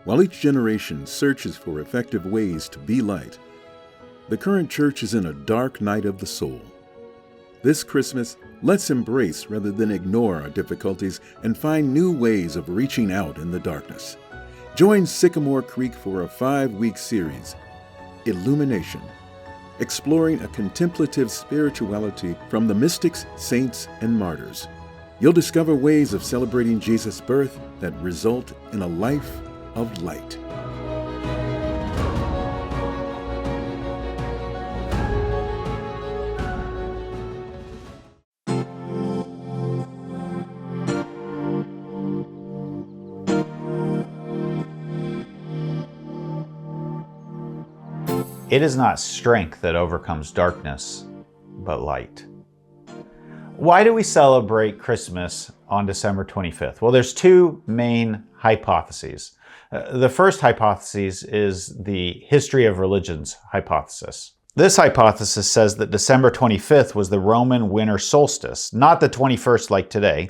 While each generation searches for effective ways to be light, the current church is in a dark night of the soul. This Christmas, let's embrace rather than ignore our difficulties and find new ways of reaching out in the darkness. Join Sycamore Creek for a 5-week series, Illumination, exploring a contemplative spirituality from the mystics, saints, and martyrs. You'll discover ways of celebrating Jesus' birth that result in a life of light. It is not strength that overcomes darkness, but light. Why do we celebrate Christmas on December 25th? Well, there's two main hypotheses. The first hypothesis is the history of religions hypothesis. This hypothesis says that December 25th was the Roman winter solstice, not the 21st like today,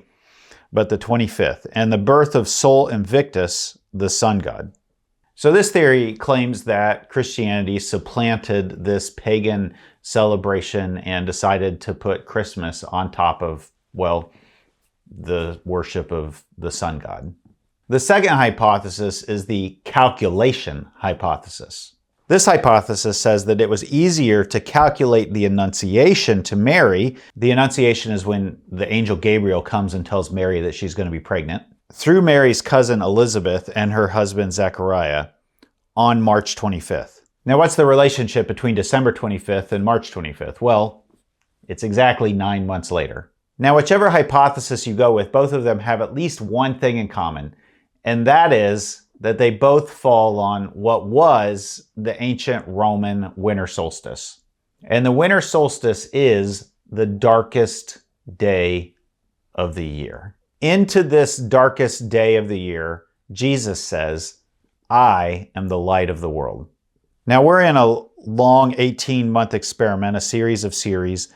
but the 25th, and the birth of Sol Invictus, the sun god. So this theory claims that Christianity supplanted this pagan celebration and decided to put Christmas on top of, well, the worship of the sun god. The second hypothesis is the calculation hypothesis. This hypothesis says that it was easier to calculate the Annunciation to Mary. The Annunciation is when the angel Gabriel comes and tells Mary that she's going to be pregnant, through Mary's cousin Elizabeth and her husband Zechariah on March 25th. Now, what's the relationship between December 25th and March 25th? Well, it's exactly 9 months later. Now, whichever hypothesis you go with, both of them have at least one thing in common, and that is that they both fall on what was the ancient Roman winter solstice. And the winter solstice is the darkest day of the year. Into this darkest day of the year, Jesus says, I am the light of the world. Now, we're in a long 18-month experiment, a series of series,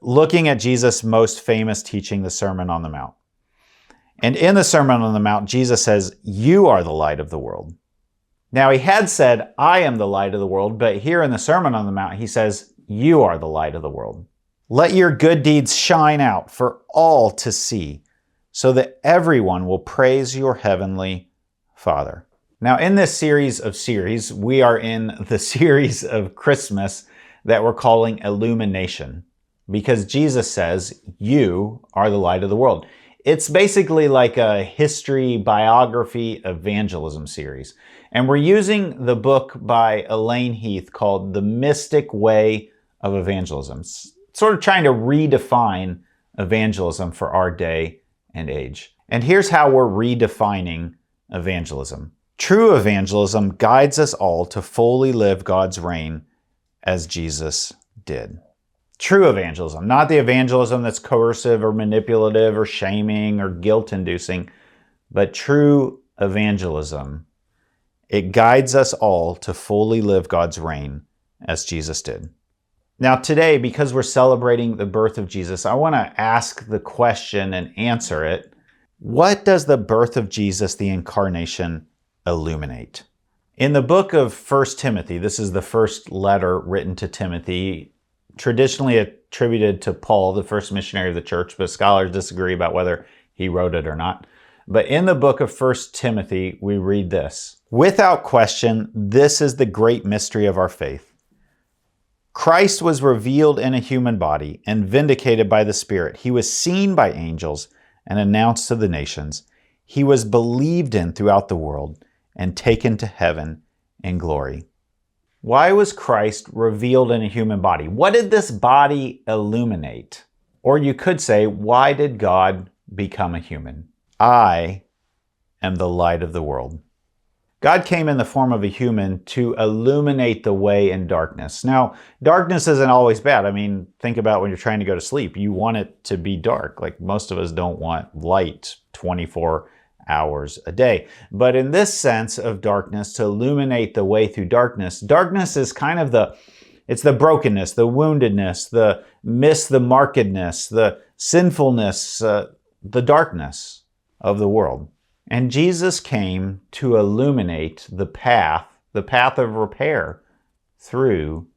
looking at Jesus' most famous teaching, the Sermon on the Mount. And in the Sermon on the Mount, Jesus says, you are the light of the world. Now, he had said, I am the light of the world, but here in the Sermon on the Mount, he says, you are the light of the world. Let your good deeds shine out for all to see, so that everyone will praise your heavenly Father. Now, in this series of series, we are in the series of Christmas that we're calling Illumination, because Jesus says, you are the light of the world. It's basically like a history, biography, evangelism series. And we're using the book by Elaine Heath called The Mystic Way of Evangelism. Sort of trying to redefine evangelism for our day and age. And here's how we're redefining evangelism. True evangelism guides us all to fully live God's reign as Jesus did. True evangelism, not the evangelism that's coercive or manipulative or shaming or guilt-inducing, but true evangelism. It guides us all to fully live God's reign as Jesus did. Now today, because we're celebrating the birth of Jesus, I want to ask the question and answer it. What does the birth of Jesus, the incarnation, illuminate? In the book of 1 Timothy, this is the first letter written to Timothy, traditionally attributed to Paul, the first missionary of the church, but scholars disagree about whether he wrote it or not. But in the book of 1 Timothy, we read this. Without question, this is the great mystery of our faith. Christ was revealed in a human body and vindicated by the Spirit. He was seen by angels and announced to the nations. He was believed in throughout the world and taken to heaven in glory. Why was Christ revealed in a human body? What did this body illuminate? Or you could say, why did God become a human? I am the light of the world. God came in the form of a human to illuminate the way in darkness. Now, darkness isn't always bad. I mean, think about when you're trying to go to sleep. You want it to be dark. Like most of us don't want light 24 hours a day. But in this sense of darkness, to illuminate the way through darkness, darkness is kind of it's the brokenness, the woundedness, the markedness, the sinfulness, the darkness of the world. And Jesus came to illuminate the path of repair through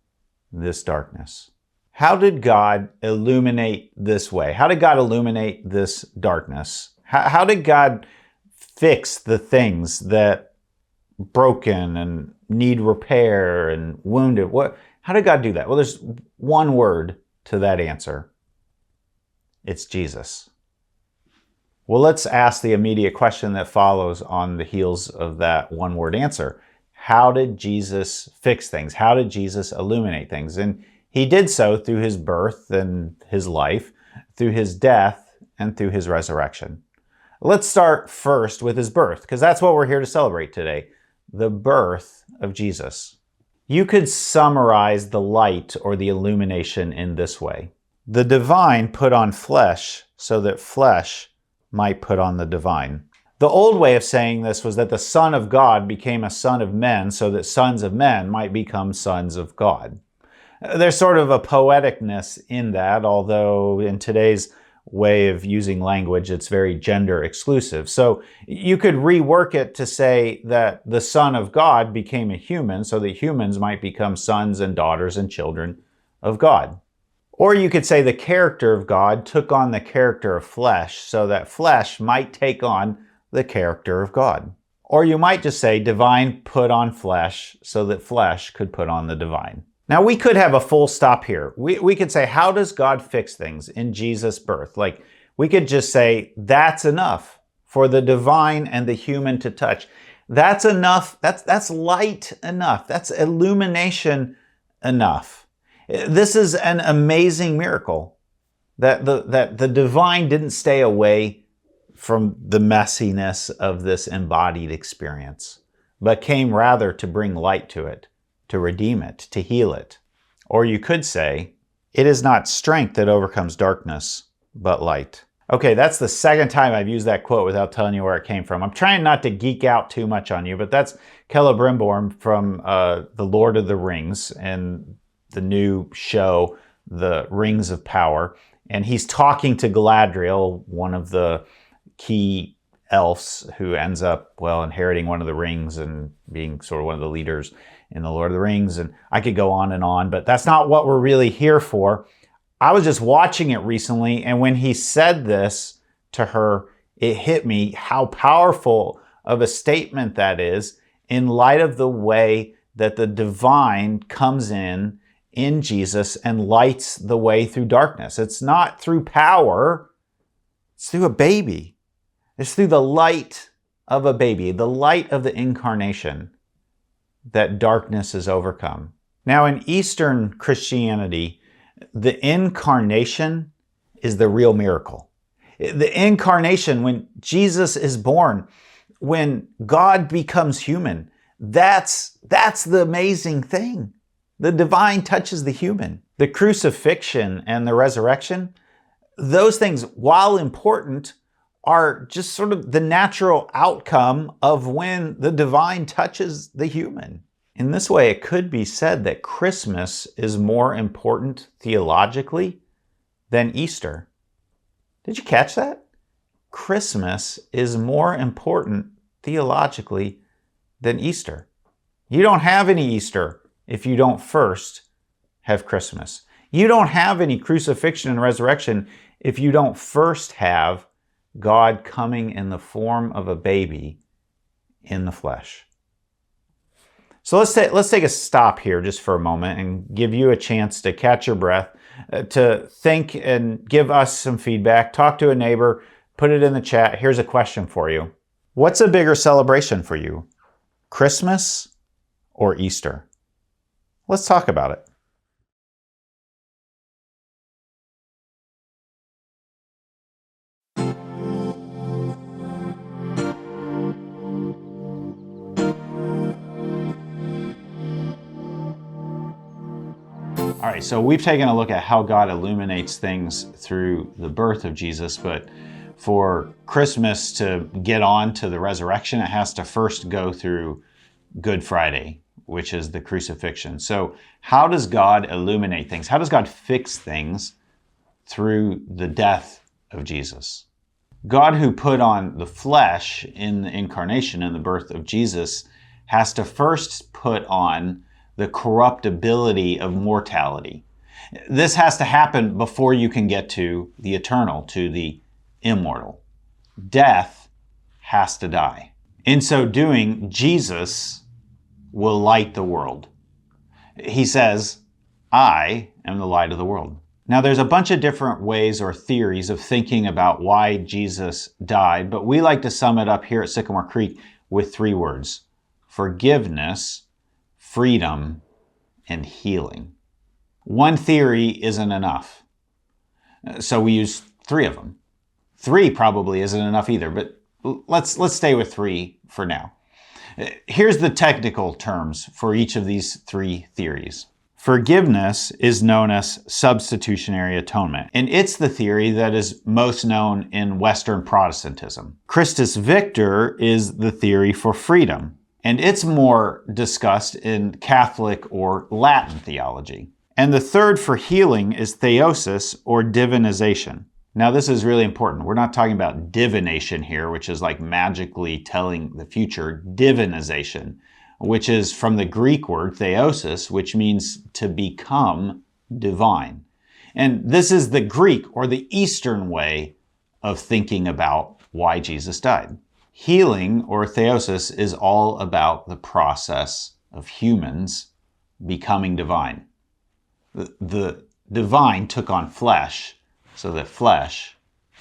this darkness. How did God illuminate this way? How did God illuminate this darkness? How did God fix the things that broken and need repair and wounded? How did God do that? Well, there's one word to that answer. It's Jesus. Well, let's ask the immediate question that follows on the heels of that one-word answer. How did Jesus fix things? How did Jesus illuminate things? And he did so through his birth and his life, through his death, and through his resurrection. Let's start first with his birth, because that's what we're here to celebrate today, the birth of Jesus. You could summarize the light or the illumination in this way. The divine put on flesh so that flesh might put on the divine. The old way of saying this was that the Son of God became a son of men so that sons of men might become sons of God. There's sort of a poeticness in that, although in today's way of using language, it's very gender exclusive. So you could rework it to say that the Son of God became a human so that humans might become sons and daughters and children of God. Or you could say the character of God took on the character of flesh so that flesh might take on the character of God. Or you might just say divine put on flesh so that flesh could put on the divine. Now we could have a full stop here. We could say, how does God fix things in Jesus' birth? Like we could just say, that's enough for the divine and the human to touch. That's enough. That's light enough. That's illumination enough. This is an amazing miracle that the divine didn't stay away from the messiness of this embodied experience, but came rather to bring light to it, to redeem it, to heal it. Or you could say, it is not strength that overcomes darkness, but light. Okay, that's the second time I've used that quote without telling you where it came from. I'm trying not to geek out too much on you, but that's Celebrimbor from The Lord of the Rings and the new show, The Rings of Power. And he's talking to Galadriel, one of the key elves who ends up, inheriting one of the rings and being sort of one of the leaders in The Lord of the Rings. And I could go on, but that's not what we're really here for. I was just watching it recently, and when he said this to her, it hit me how powerful of a statement that is in light of the way that the divine comes in Jesus and lights the way through darkness. It's not through power, it's through a baby. It's through the light of a baby, the light of the incarnation, that darkness is overcome. Now, in Eastern Christianity, the incarnation is the real miracle. The incarnation, when Jesus is born, when God becomes human, that's the amazing thing. The divine touches the human. The crucifixion and the resurrection, those things, while important, are just sort of the natural outcome of when the divine touches the human. In this way, it could be said that Christmas is more important theologically than Easter. Did you catch that? Christmas is more important theologically than Easter. You don't have any Easter if you don't first have Christmas. You don't have any crucifixion and resurrection if you don't first have God coming in the form of a baby in the flesh. So let's take a stop here just for a moment and give you a chance to catch your breath, to think and give us some feedback. Talk to a neighbor, put it in the chat. Here's a question for you. What's a bigger celebration for you? Christmas or Easter? Let's talk about it. All right, so we've taken a look at how God illuminates things through the birth of Jesus, but for Christmas to get on to the resurrection, it has to first go through Good Friday, which is the crucifixion. So how does God illuminate things? How does God fix things through the death of Jesus? God who put on the flesh in the incarnation and the birth of Jesus has to first put on the corruptibility of mortality. This has to happen before you can get to the eternal, to the immortal. Death has to die. In so doing, Jesus will light the world. He says, I am the light of the world. Now, there's a bunch of different ways or theories of thinking about why Jesus died, but we like to sum it up here at Sycamore Creek with 3 words: forgiveness, freedom, and healing. One theory isn't enough, so we use 3 of them. 3 probably isn't enough either, but let's stay with 3 for now. Here's the technical terms for each of these 3 theories. Forgiveness is known as substitutionary atonement, and it's the theory that is most known in Western Protestantism. Christus Victor is the theory for freedom, and it's more discussed in Catholic or Latin theology. And the third for healing is theosis or divinization. Now, this is really important. We're not talking about divination here, which is like magically telling the future. Divinization, which is from the Greek word theosis, which means to become divine. And this is the Greek or the Eastern way of thinking about why Jesus died. Healing or theosis is all about the process of humans becoming divine. The divine took on flesh so that flesh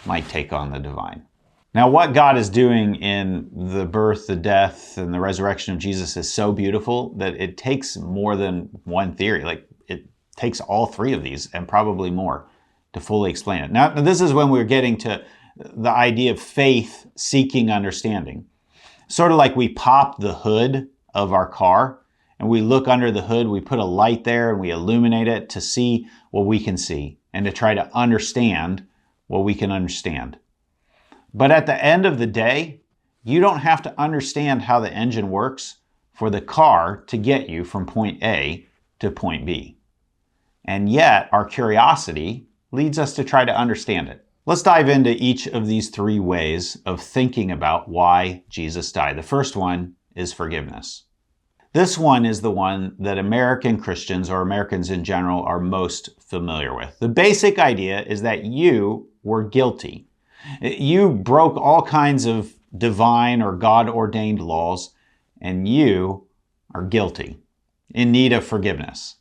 might take on the divine. Now, what God is doing in the birth, the death, and the resurrection of Jesus is so beautiful that it takes more than one theory. Like, it takes all 3 of these and probably more to fully explain it. Now, this is when we're getting to the idea of faith seeking understanding. Sort of like we pop the hood of our car and we look under the hood, we put a light there and we illuminate it to see what we can see and to try to understand what we can understand. But at the end of the day, you don't have to understand how the engine works for the car to get you from point A to point B. And yet, our curiosity leads us to try to understand it. Let's dive into each of these 3 ways of thinking about why Jesus died. The first one is forgiveness. This one is the one that American Christians or Americans in general are most familiar with. The basic idea is that you were guilty. You broke all kinds of divine or God-ordained laws, and you are guilty, in need of forgiveness.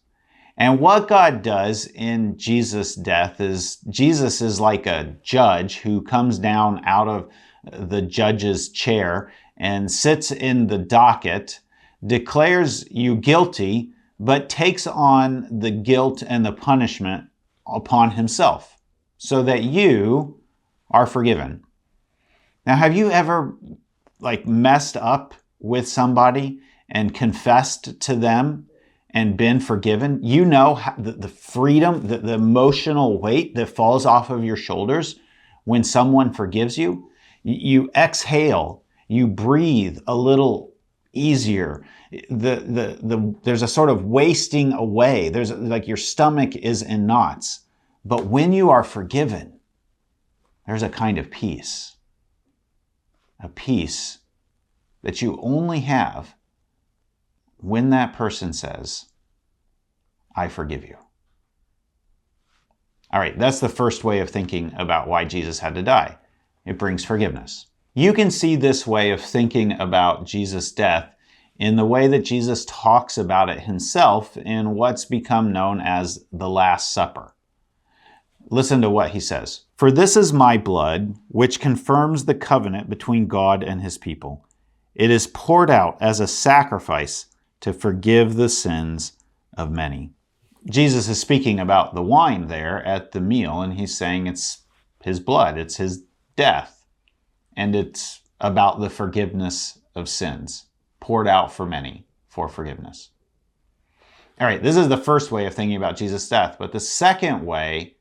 And what God does in Jesus' death is Jesus is like a judge who comes down out of the judge's chair and sits in the docket, declares you guilty, but takes on the guilt and the punishment upon himself so that you are forgiven. Now, have you ever messed up with somebody and confessed to them and been forgiven? You know the freedom, the emotional weight that falls off of your shoulders when someone forgives you. You exhale, you breathe a little easier. There's a sort of wasting away. There's like your stomach is in knots. But when you are forgiven, there's a kind of peace. A peace that you only have when that person says, I forgive you. All right, that's the first way of thinking about why Jesus had to die. It brings forgiveness. You can see this way of thinking about Jesus' death in the way that Jesus talks about it himself in what's become known as the Last Supper. Listen to what he says. For this is my blood, which confirms the covenant between God and his people. It is poured out as a sacrifice to forgive the sins of many. Jesus is speaking about the wine there at the meal, and he's saying it's his blood, it's his death, and it's about the forgiveness of sins, poured out for many for forgiveness. All right, this is the first way of thinking about Jesus' death, but the second way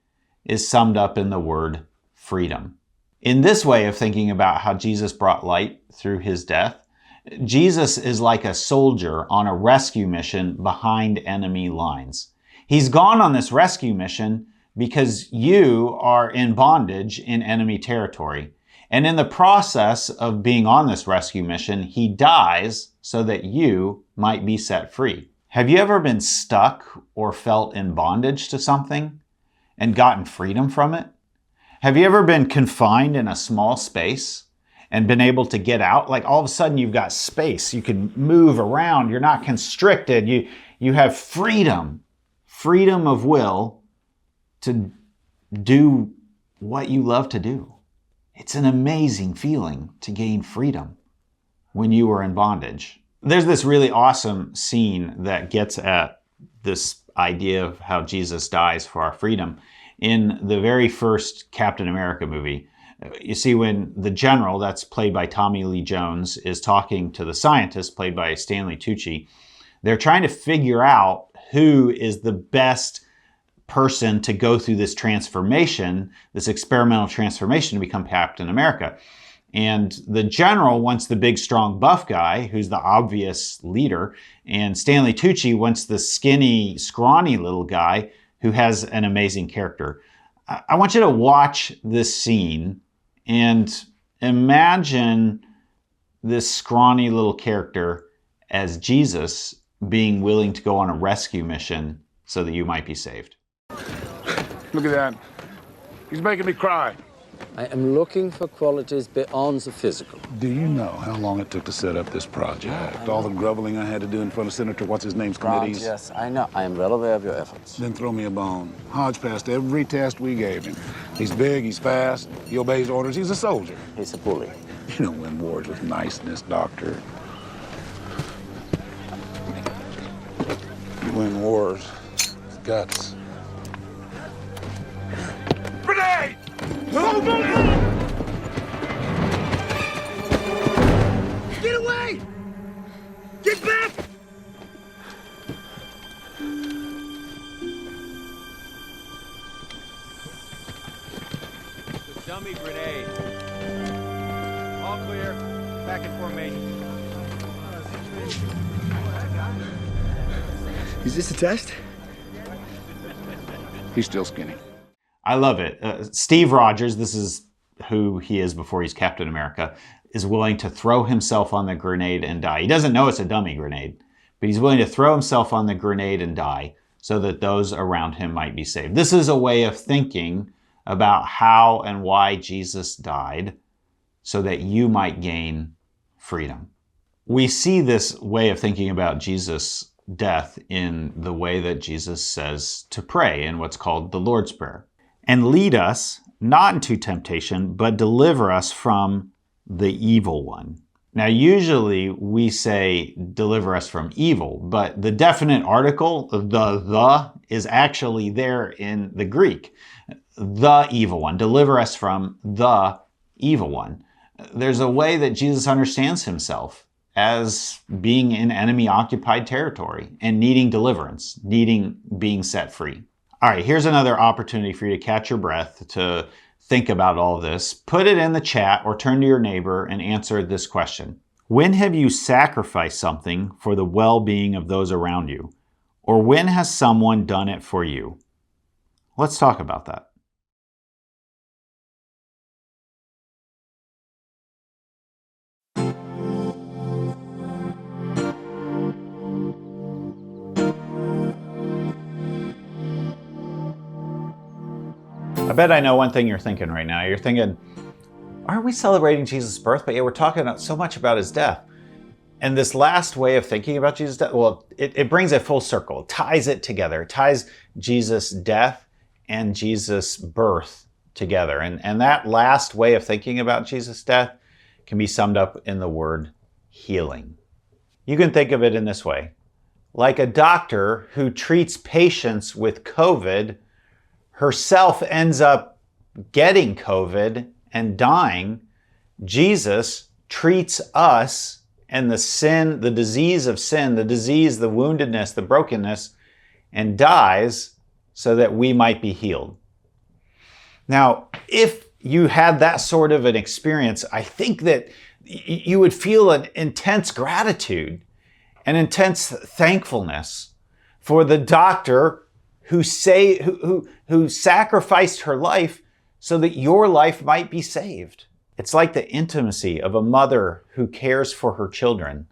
is summed up in the word freedom. In this way of thinking about how Jesus brought light through his death, Jesus is like a soldier on a rescue mission behind enemy lines. He's gone on this rescue mission because you are in bondage in enemy territory. And in the process of being on this rescue mission, he dies so that you might be set free. Have you ever been stuck or felt in bondage to something and gotten freedom from it? Have you ever been confined in a small space and been able to get out? Like all of a sudden you've got space. You can move around. You're not constricted. You have freedom of will to do what you love to do. It's an amazing feeling to gain freedom when you were in bondage. There's this really awesome scene that gets at this idea of how Jesus dies for our freedom. In the very first Captain America movie, you see when the general, that's played by Tommy Lee Jones, is talking to the scientist, played by Stanley Tucci, they're trying to figure out who is the best person to go through this transformation, this experimental transformation to become Captain America. And the general wants the big, strong, buff guy who's the obvious leader. And Stanley Tucci wants the skinny, scrawny little guy who has an amazing character. I want you to watch this scene and imagine this scrawny little character as Jesus being willing to go on a rescue mission so that you might be saved. Look at that. He's making me cry. I am looking for qualities beyond the physical. Do you know how long it took to set up this project? All the grubbling I had to do in front of Senator What's-His-Name's committees? Yes, I know. I am well aware of your efforts. Then throw me a bone. Hodge passed every test we gave him. He's big, he's fast, he obeys orders, he's a soldier. He's a bully. You don't win wars with niceness, Doctor. You win wars with guts. Grenade! Move, move, move! Get away! Get back! The dummy grenade. All clear. Back in formation. Is this a test? He's still skinny. I love it. Steve Rogers, this is who he is before he's Captain America, is willing to throw himself on the grenade and die. He doesn't know it's a dummy grenade, but he's willing to throw himself on the grenade and die so that those around him might be saved. This is a way of thinking about how and why Jesus died so that you might gain freedom. We see this way of thinking about Jesus' death in the way that Jesus says to pray in what's called the Lord's Prayer. And lead us not into temptation, but deliver us from the evil one. Now, usually we say deliver us from evil, but the definite article, the is actually there in the Greek. The evil one. Deliver us from the evil one. There's a way that Jesus understands himself as being in enemy-occupied territory and needing deliverance, needing being set free. All right, here's another opportunity for you to catch your breath, to think about all this. Put it in the chat or turn to your neighbor and answer this question. When have you sacrificed something for the well-being of those around you? Or when has someone done it for you? Let's talk about that. I bet I know one thing you're thinking right now. You're thinking, aren't we celebrating Jesus' birth? But yeah, we're talking so much about his death. And this last way of thinking about Jesus' death, well, it brings it full circle. It ties it together. It ties Jesus' death and Jesus' birth together. And that last way of thinking about Jesus' death can be summed up in the word healing. You can think of it in this way. Like a doctor who treats patients with COVID herself ends up getting COVID and dying, Jesus treats us and the sin, the disease of sin, the disease, the woundedness, the brokenness, and dies so that we might be healed. Now, if you had that sort of an experience, I think that you would feel an intense gratitude, an intense thankfulness for the doctor who sacrificed her life so that your life might be saved. It's like the intimacy of a mother who cares for her children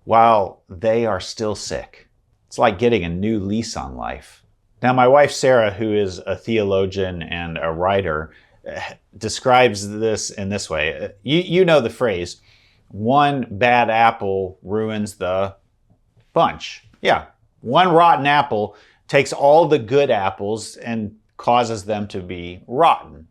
while they are still sick. It's like getting a new lease on life. Now, my wife, Sarah, who is a theologian and a writer, describes this in this way. You know the phrase, one bad apple ruins the bunch. Yeah, one rotten apple takes all the good apples and causes them to be rotten.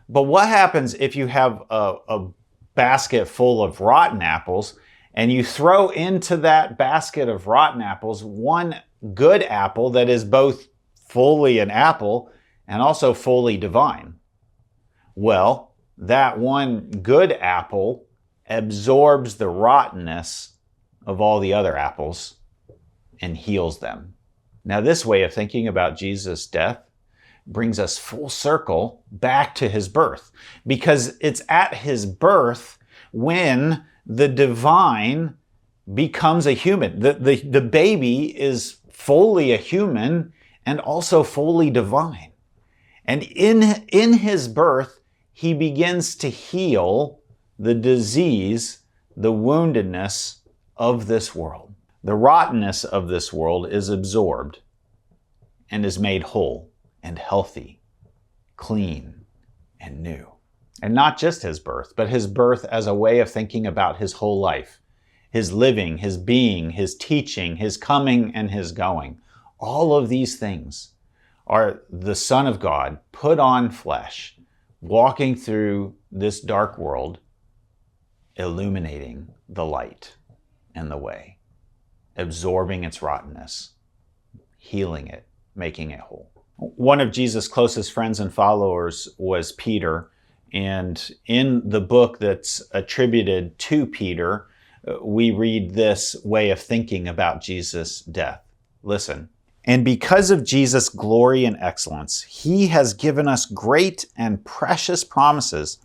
But what happens if you have a basket full of rotten apples and you throw into that basket of rotten apples one good apple that is both fully an apple and also fully divine? Well, that one good apple absorbs the rottenness of all the other apples and heals them. Now, this way of thinking about Jesus' death brings us full circle back to his birth, because it's at his birth when the divine becomes a human. The baby is fully a human and also fully divine. And in his birth, he begins to heal the disease, the woundedness of this world. The rottenness of this world is absorbed and is made whole and healthy, clean and new. And not just his birth, but his birth as a way of thinking about his whole life, his living, his being, his teaching, his coming and his going. All of these things are the Son of God put on flesh, walking through this dark world, illuminating the light and the way, absorbing its rottenness, healing it, making it whole. One of Jesus' closest friends and followers was Peter. And in the book that's attributed to Peter, we read this way of thinking about Jesus' death. Listen. And because of Jesus' glory and excellence, he has given us great and precious promises.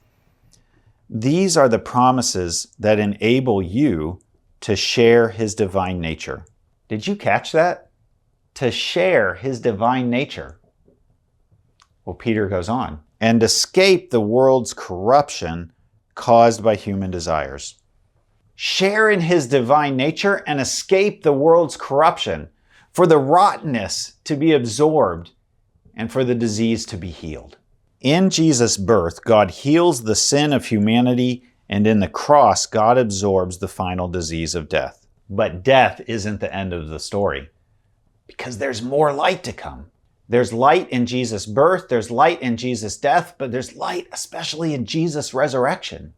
These are the promises that enable you to share his divine nature. Did you catch that? To share his divine nature. Well, Peter goes on. And escape the world's corruption caused by human desires. Share in his divine nature and escape the world's corruption, for the rottenness to be absorbed and for the disease to be healed. In Jesus' birth, God heals the sin of humanity, and in the cross, God absorbs the final disease of death. But death isn't the end of the story, because there's more light to come. There's light in Jesus' birth, there's light in Jesus' death, but there's light especially in Jesus' resurrection.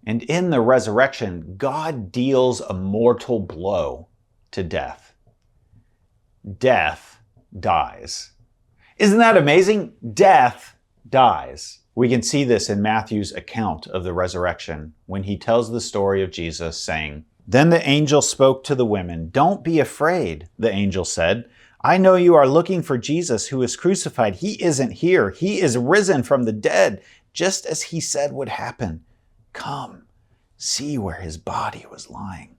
And in the resurrection, God deals a mortal blow to death. Death dies. Isn't that amazing? Death dies. We can see this in Matthew's account of the resurrection when he tells the story of Jesus saying, "Then the angel spoke to the women. 'Don't be afraid,' the angel said. 'I know you are looking for Jesus who was crucified. He isn't here. He is risen from the dead, just as he said would happen. Come, see where his body was lying.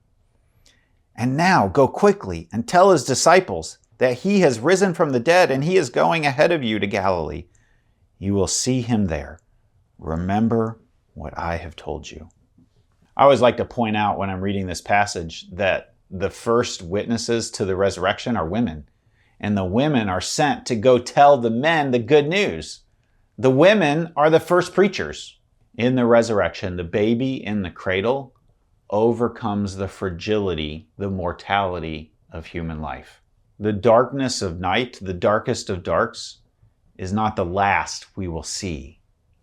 And now go quickly and tell his disciples that he has risen from the dead and he is going ahead of you to Galilee. You will see him there. Remember what I have told you.'" I always like to point out when I'm reading this passage that the first witnesses to the resurrection are women. And the women are sent to go tell the men the good news. The women are the first preachers. In the resurrection, the baby in the cradle overcomes the fragility, the mortality of human life. The darkness of night, the darkest of darks, is not the last we will see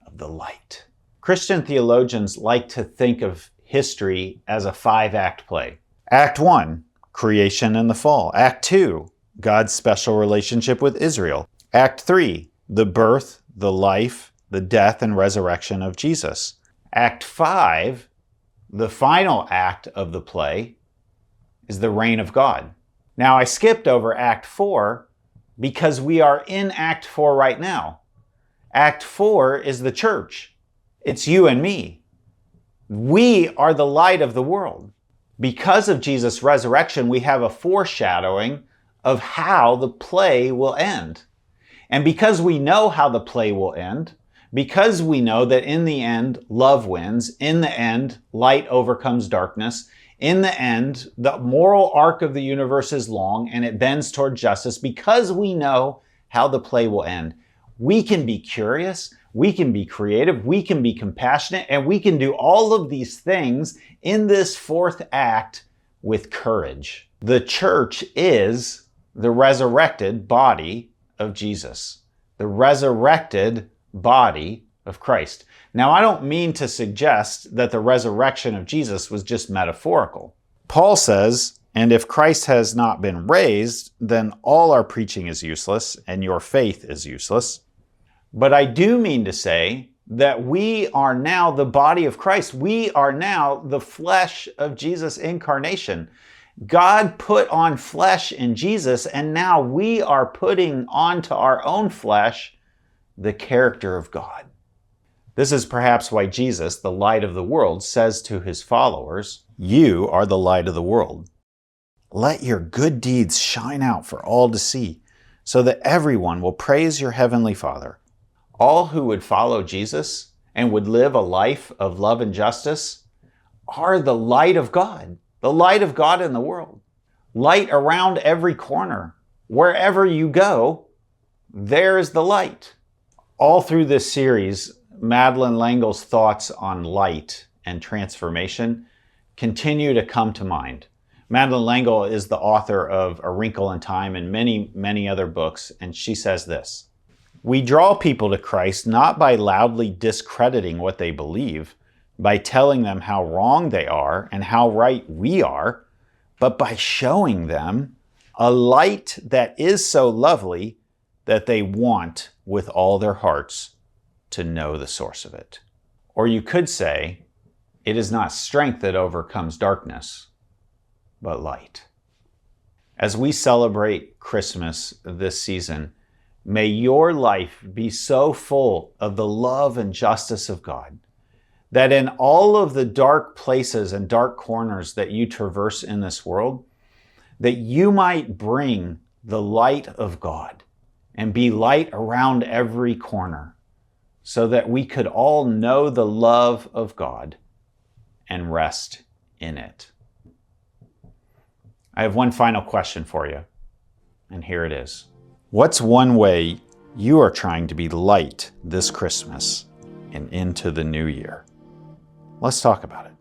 of the light. Christian theologians like to think of history as a 5-act play. Act 1, creation and the fall. Act 2, God's special relationship with Israel. Act 3, the birth, the life, the death, and resurrection of Jesus. Act 5, the final act of the play, is the reign of God. Now, I skipped over Act 4 because we are in Act 4 right now. Act 4 is the church. It's you and me. We are the light of the world. Because of Jesus' resurrection, we have a foreshadowing of how the play will end. And because we know how the play will end, because we know that in the end, love wins. In the end, light overcomes darkness. In the end, the moral arc of the universe is long and it bends toward justice. Because we know how the play will end, we can be curious, we can be creative, we can be compassionate, and we can do all of these things in this fourth act with courage. The church is the resurrected body of Jesus, the resurrected body of Christ. Now, I don't mean to suggest that the resurrection of Jesus was just metaphorical. Paul says, "And if Christ has not been raised, then all our preaching is useless and your faith is useless." But I do mean to say that we are now the body of Christ. We are now the flesh of Jesus' incarnation. God put on flesh in Jesus, and now we are putting onto our own flesh the character of God. This is perhaps why Jesus, the light of the world, says to his followers, "You are the light of the world. Let your good deeds shine out for all to see, so that everyone will praise your heavenly Father." All who would follow Jesus and would live a life of love and justice are the light of God in the world. Light around every corner. Wherever you go, there's the light. All through this series, Madeleine L'Engle's thoughts on light and transformation continue to come to mind. Madeleine L'Engle is the author of A Wrinkle in Time and many, many other books, and she says this: "We draw people to Christ not by loudly discrediting what they believe, by telling them how wrong they are and how right we are, but by showing them a light that is so lovely that they want with all their hearts to know the source of it." Or you could say, it is not strength that overcomes darkness, but light. As we celebrate Christmas this season, may your life be so full of the love and justice of God that in all of the dark places and dark corners that you traverse in this world, that you might bring the light of God and be light around every corner, so that we could all know the love of God and rest in it. I have one final question for you, and here it is. What's one way you are trying to be light this Christmas and into the new year? Let's talk about it.